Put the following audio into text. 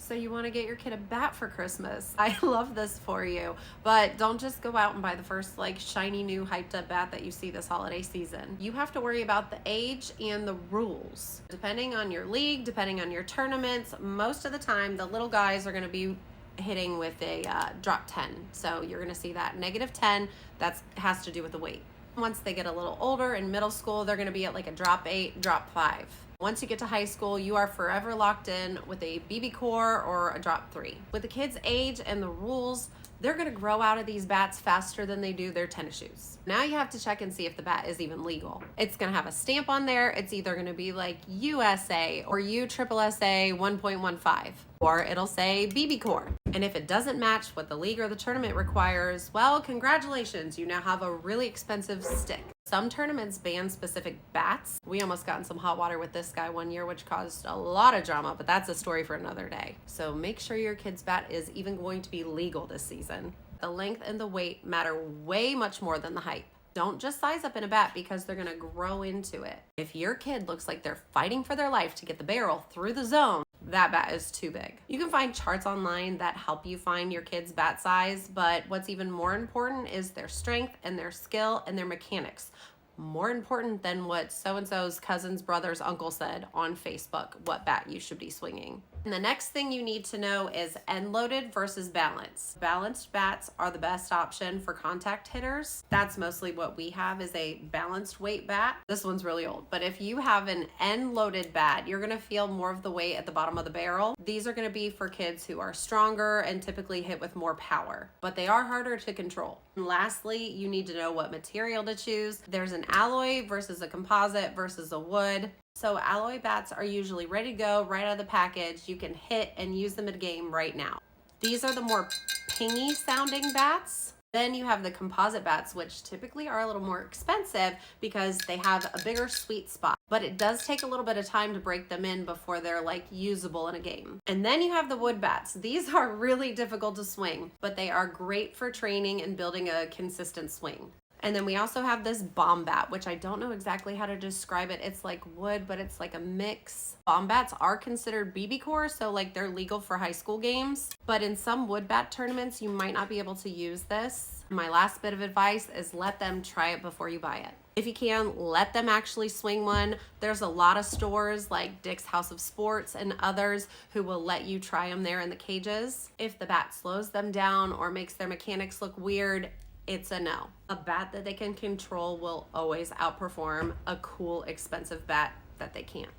So you want to get your kid a bat for Christmas. I love this for you. But don't just go out and buy the first like shiny new hyped up bat that you see this holiday season. You have to worry about the age and the rules. Depending on your league, depending on your tournaments, most of the time the little guys are going to be hitting with a drop 10. So you're going to see that -10. That has to do with the weight. Once they get a little older in middle school, they're going to be at like a drop 8, drop 5. Once you get to high school, you are forever locked in with a BB core or a drop 3. With the kids' age and the rules, they're going to grow out of these bats faster than they do their tennis shoes. Now you have to check and see if the bat is even legal. It's going to have a stamp on there. It's either going to be like USA or USSSA 1.15, or it'll say BB core. And if it doesn't match what the league or the tournament requires, well, congratulations, you now have a really expensive stick. Some tournaments ban specific bats. We almost got in some hot water with this guy one year, which caused a lot of drama, but that's a story for another day. So make sure your kid's bat is even going to be legal this season. The length and the weight matter way much more than the height. Don't just size up in a bat because they're gonna grow into it. If your kid looks like they're fighting for their life to get the barrel through the zone, that bat is too big. You can find charts online that help you find your kid's bat size, but what's even more important is their strength and their skill and their mechanics. More important than what so-and-so's cousin's brother's uncle said on Facebook, what bat you should be swinging. And the next thing you need to know is end loaded versus balanced. Balanced bats are the best option for contact hitters. That's mostly what we have, is a balanced weight bat. This one's really old, but if you have an end loaded bat, you're gonna feel more of the weight at the bottom of the barrel. These are gonna be for kids who are stronger and typically hit with more power, but they are harder to control. And lastly, you need to know what material to choose. There's an alloy versus a composite versus a wood. So alloy bats are usually ready to go right out of the package. You can hit and use them in a game right now. These are the more pingy sounding bats. Then you have the composite bats, which typically are a little more expensive because they have a bigger sweet spot. But it does take a little bit of time to break them in before they're like usable in a game. And then you have the wood bats. These are really difficult to swing, but they are great for training and building a consistent swing. And then we also have this bomb bat, which I don't know exactly how to describe it. It's like wood, but it's like a mix. Bomb bats are considered BB core, so like they're legal for high school games. But in some wood bat tournaments, you might not be able to use this. My last bit of advice is let them try it before you buy it. If you can, let them actually swing one. There's a lot of stores like Dick's House of Sports and others who will let you try them there in the cages. If the bat slows them down or makes their mechanics look weird, it's a no. A bat that they can control will always outperform a cool, expensive bat that they can't.